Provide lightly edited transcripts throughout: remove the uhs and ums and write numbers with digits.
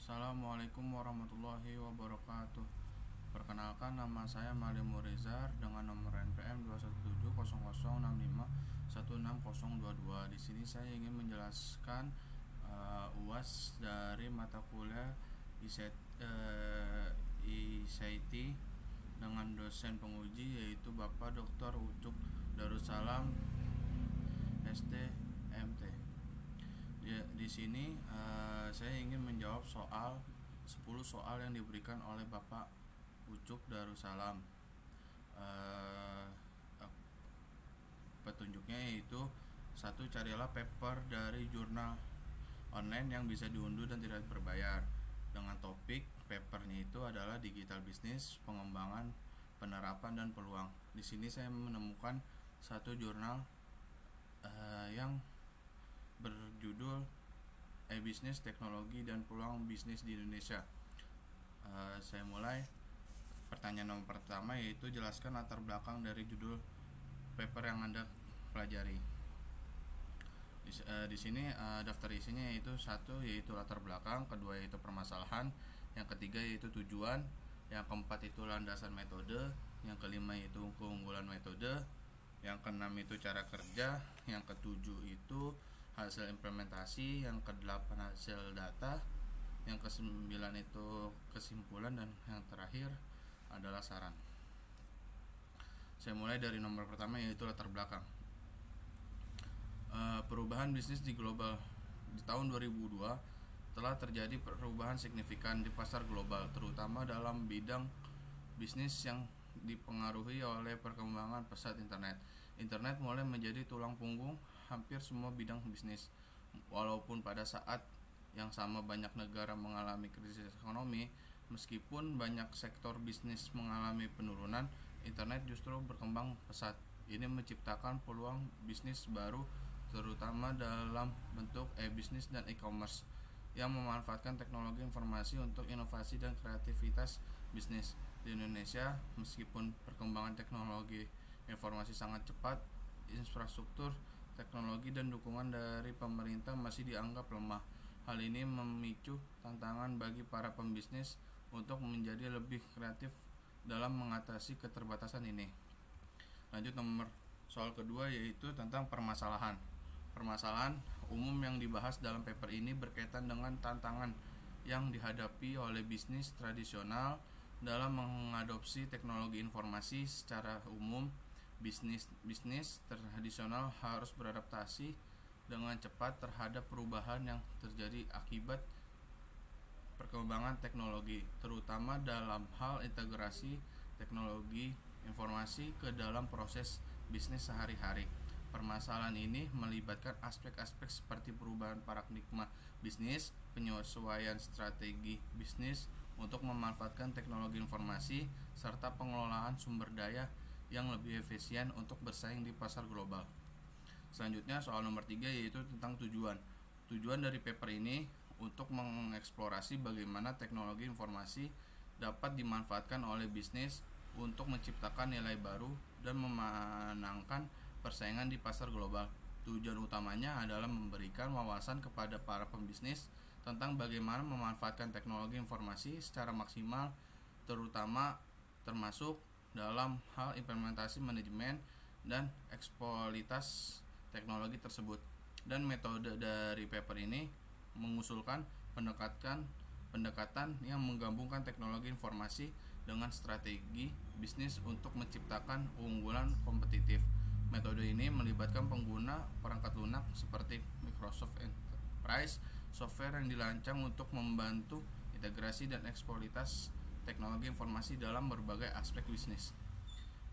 Assalamualaikum warahmatullahi wabarakatuh. Perkenalkan, nama saya Malim Murizar dengan nomor NPM 2170065160022. Di sini saya ingin menjelaskan UAS dari mata kuliah ICT dengan dosen penguji yaitu Bapak Dr. Ucuk Darussalam STMT. Di sini saya ingin menjawab 10 soal yang diberikan oleh Bapak Ucuk Darussalam. Petunjuknya yaitu: 1. Carilah paper dari jurnal online yang bisa diunduh dan tidak berbayar, dengan topik papernya itu adalah digital business, pengembangan, penerapan, dan peluang. Di sini saya menemukan satu jurnal yang berjudul E-Bisnis, Teknologi dan Peluang Bisnis di Indonesia. Saya mulai. Pertanyaan nomor pertama yaitu jelaskan latar belakang dari judul paper yang Anda pelajari. Di sini daftar isinya yaitu: 1 yaitu latar belakang, kedua yaitu permasalahan, yang ketiga yaitu tujuan, yang keempat itu landasan metode, yang kelima itu keunggulan metode, yang keenam itu cara kerja, yang ketujuh itu hasil implementasi, yang kedelapan hasil data, yang kesembilan itu kesimpulan, dan yang terakhir adalah saran. Saya mulai dari nomor pertama yaitu latar belakang. Perubahan bisnis di global. Di tahun 2002 telah terjadi perubahan signifikan di pasar global, terutama dalam bidang bisnis yang dipengaruhi oleh perkembangan pesat internet. Internet mulai menjadi tulang punggung hampir semua bidang bisnis. Walaupun pada saat yang sama banyak negara mengalami krisis ekonomi, meskipun banyak sektor bisnis mengalami penurunan, internet justru berkembang pesat. Ini menciptakan peluang bisnis baru, terutama dalam bentuk e-bisnis dan e-commerce, yang memanfaatkan teknologi informasi untuk inovasi dan kreativitas bisnis. Di Indonesia, meskipun perkembangan teknologi informasi sangat cepat, infrastruktur teknologi dan dukungan dari pemerintah masih dianggap lemah. Hal ini memicu tantangan bagi para pembisnis untuk menjadi lebih kreatif dalam mengatasi keterbatasan ini. Lanjut nomor soal kedua yaitu tentang permasalahan. Permasalahan umum yang dibahas dalam paper ini berkaitan dengan tantangan yang dihadapi oleh bisnis tradisional dalam mengadopsi teknologi informasi. Secara umum, bisnis tradisional harus beradaptasi dengan cepat terhadap perubahan yang terjadi akibat perkembangan teknologi, terutama dalam hal integrasi teknologi informasi ke dalam proses bisnis sehari-hari. Permasalahan ini melibatkan aspek-aspek seperti perubahan paradigma bisnis, penyesuaian strategi bisnis untuk memanfaatkan teknologi informasi, serta pengelolaan sumber daya yang lebih efisien untuk bersaing di pasar global. Selanjutnya soal nomor 3 yaitu tentang tujuan. Tujuan dari paper ini untuk mengeksplorasi bagaimana teknologi informasi dapat dimanfaatkan oleh bisnis untuk menciptakan nilai baru dan memenangkan persaingan di pasar global. Tujuan utamanya adalah memberikan wawasan kepada para pembisnis tentang bagaimana memanfaatkan teknologi informasi secara maksimal, termasuk dalam hal implementasi manajemen dan eksploitasi teknologi tersebut. Dan metode dari paper ini mengusulkan pendekatan yang menggabungkan teknologi informasi dengan strategi bisnis untuk menciptakan keunggulan kompetitif. Metode ini melibatkan pengguna perangkat lunak seperti Microsoft Enterprise software yang dirancang untuk membantu integrasi dan eksploitasi teknologi informasi dalam berbagai aspek bisnis.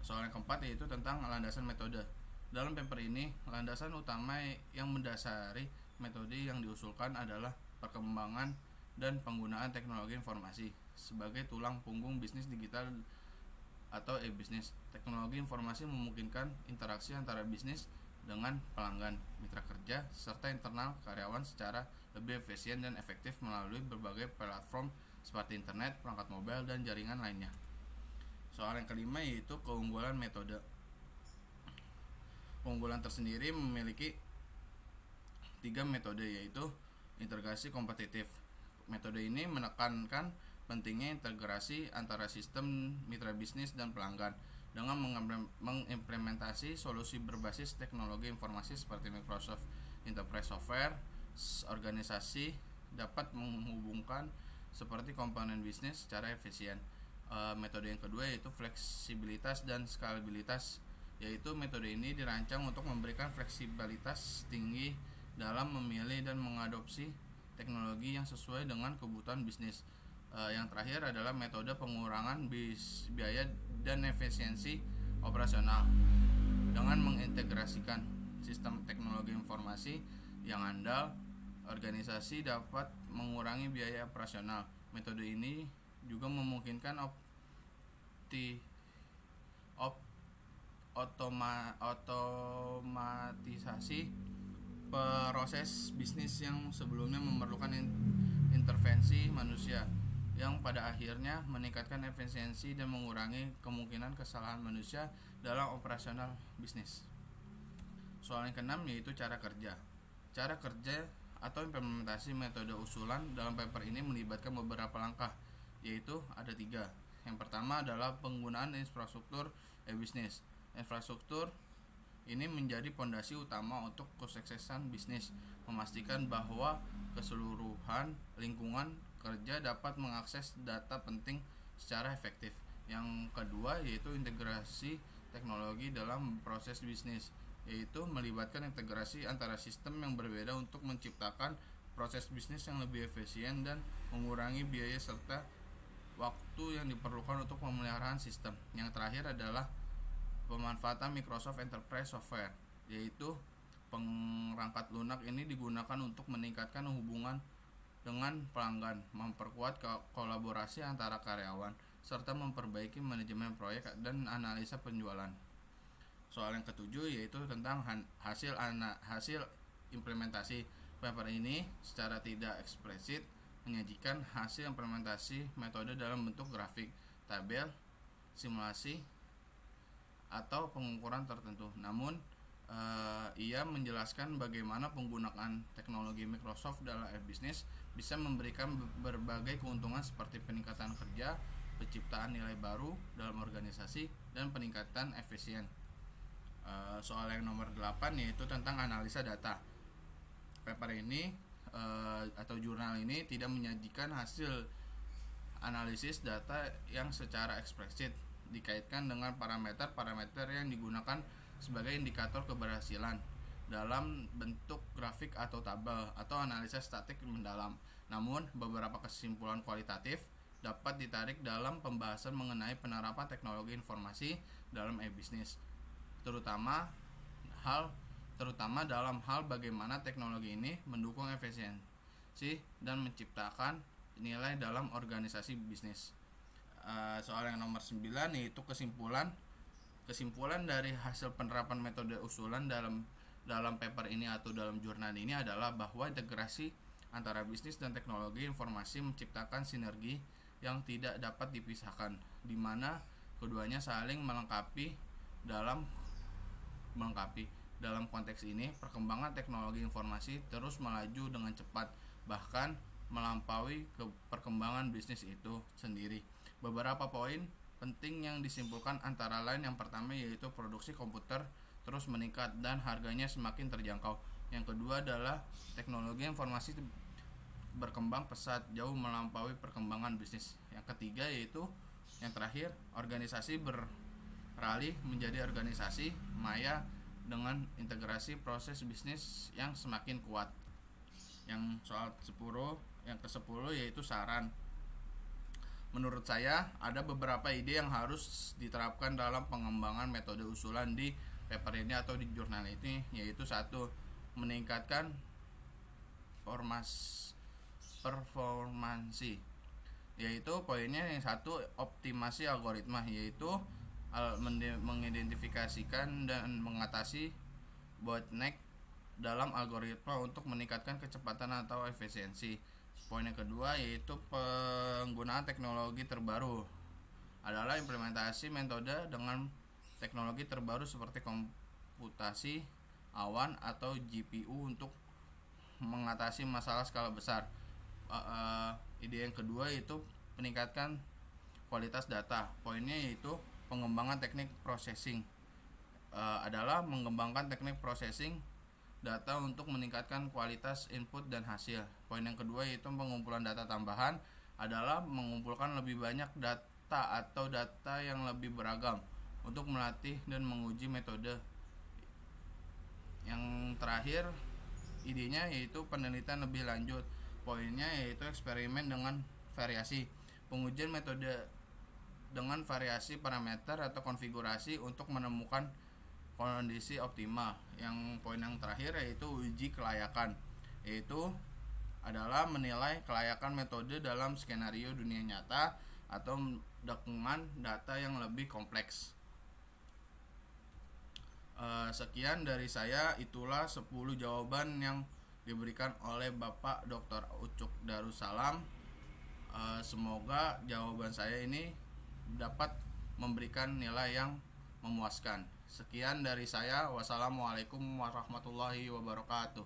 Soal yang keempat yaitu tentang landasan metode. Dalam paper ini, landasan utama yang mendasari metode yang diusulkan adalah perkembangan dan penggunaan teknologi informasi sebagai tulang punggung bisnis digital atau e-bisnis. Teknologi informasi memungkinkan interaksi antara bisnis dengan pelanggan, mitra kerja, serta internal karyawan secara lebih efisien dan efektif melalui berbagai platform seperti internet, perangkat mobile, dan jaringan lainnya. Soal yang kelima yaitu keunggulan metode. Keunggulan tersendiri memiliki 3 metode yaitu integrasi kompetitif. Metode ini menekankan pentingnya integrasi antara sistem mitra bisnis dan pelanggan dengan mengimplementasi solusi berbasis teknologi informasi seperti Microsoft Enterprise Software. Organisasi dapat menghubungkan seperti komponen bisnis secara efisien. Metode yang kedua yaitu fleksibilitas dan skalabilitas, yaitu metode ini dirancang untuk memberikan fleksibilitas tinggi dalam memilih dan mengadopsi teknologi yang sesuai dengan kebutuhan bisnis. Yang terakhir adalah metode pengurangan biaya dan efisiensi operasional. Dengan mengintegrasikan sistem teknologi informasi yang andal, organisasi dapat mengurangi biaya operasional. Metode ini juga memungkinkan otomatisasi proses bisnis yang sebelumnya memerlukan intervensi manusia, yang pada akhirnya meningkatkan efisiensi dan mengurangi kemungkinan kesalahan manusia dalam operasional bisnis. Soal yang keenam yaitu cara kerja. Cara kerja atau implementasi metode usulan dalam paper ini melibatkan beberapa langkah, yaitu ada 3. Yang pertama adalah penggunaan infrastruktur e-bisnis. Infrastruktur ini menjadi fondasi utama untuk kesuksesan bisnis, memastikan bahwa keseluruhan lingkungan kerja dapat mengakses data penting secara efektif. Yang kedua yaitu integrasi teknologi dalam proses bisnis, yaitu melibatkan integrasi antara sistem yang berbeda untuk menciptakan proses bisnis yang lebih efisien dan mengurangi biaya serta waktu yang diperlukan untuk pemeliharaan sistem. Yang terakhir adalah pemanfaatan Microsoft Enterprise Software, yaitu perangkat lunak ini digunakan untuk meningkatkan hubungan dengan pelanggan, memperkuat kolaborasi antara karyawan, serta memperbaiki manajemen proyek dan analisa penjualan. Soal yang ketujuh yaitu tentang hasil implementasi. Paper ini secara tidak eksplisit menyajikan hasil implementasi metode dalam bentuk grafik, tabel, simulasi, atau pengukuran tertentu. Namun ia menjelaskan bagaimana penggunaan teknologi Microsoft dalam e-bisnis bisa memberikan berbagai keuntungan seperti peningkatan kerja, penciptaan nilai baru dalam organisasi, dan peningkatan efisien. Soal yang nomor 8 yaitu tentang analisa data. Paper ini atau jurnal ini tidak menyajikan hasil analisis data yang secara eksplisit dikaitkan dengan parameter-parameter yang digunakan sebagai indikator keberhasilan dalam bentuk grafik atau tabel atau analisa statik mendalam. Namun, beberapa kesimpulan kualitatif dapat ditarik dalam pembahasan mengenai penerapan teknologi informasi dalam e-bisnis, terutama dalam hal bagaimana teknologi ini mendukung efisiensi dan menciptakan nilai dalam organisasi bisnis. Soal yang nomor 9 yaitu kesimpulan dari hasil penerapan metode usulan dalam paper ini atau dalam jurnal ini adalah bahwa integrasi antara bisnis dan teknologi informasi menciptakan sinergi yang tidak dapat dipisahkan, di mana keduanya saling melengkapi. Dalam konteks ini, perkembangan teknologi informasi terus melaju dengan cepat, bahkan melampaui perkembangan bisnis itu sendiri. Beberapa poin penting yang disimpulkan antara lain yang pertama yaitu produksi komputer terus meningkat dan harganya semakin terjangkau. Yang kedua adalah teknologi informasi berkembang pesat jauh melampaui perkembangan bisnis. Yang ketiga yaitu yang terakhir, organisasi beralih menjadi organisasi maya dengan integrasi proses bisnis yang semakin kuat. Yang soal 10, yang ke-10 yaitu saran. Menurut saya ada beberapa ide yang harus diterapkan dalam pengembangan metode usulan di paper ini atau di jurnal ini, yaitu 1. Meningkatkan performansi, yaitu poinnya yang 1 optimasi algoritma, yaitu mengidentifikasikan dan mengatasi bottleneck dalam algoritma untuk meningkatkan kecepatan atau efisiensi. Poin yang kedua yaitu penggunaan teknologi terbaru adalah implementasi metode dengan teknologi terbaru seperti komputasi awan atau GPU untuk mengatasi masalah skala besar. yang kedua yaitu meningkatkan kualitas data. Poinnya yaitu pengembangan teknik processing. Adalah mengembangkan teknik processing data untuk meningkatkan kualitas input dan hasil. Poin yang kedua yaitu pengumpulan data tambahan, adalah mengumpulkan lebih banyak data atau data yang lebih beragam untuk melatih dan menguji metode. Yang terakhir idenya yaitu penelitian lebih lanjut. Poinnya yaitu eksperimen dengan variasi, pengujian metode dengan variasi parameter atau konfigurasi untuk menemukan kondisi optimal. Yang poin yang terakhir yaitu uji kelayakan, yaitu adalah menilai kelayakan metode dalam skenario dunia nyata atau dengan data yang lebih kompleks. Sekian dari saya, itulah 10 jawaban yang diberikan oleh Bapak Dr. Ucuk Darussalam. Semoga jawaban saya ini dapat memberikan nilai yang memuaskan. Sekian dari saya. Wassalamualaikum warahmatullahi wabarakatuh.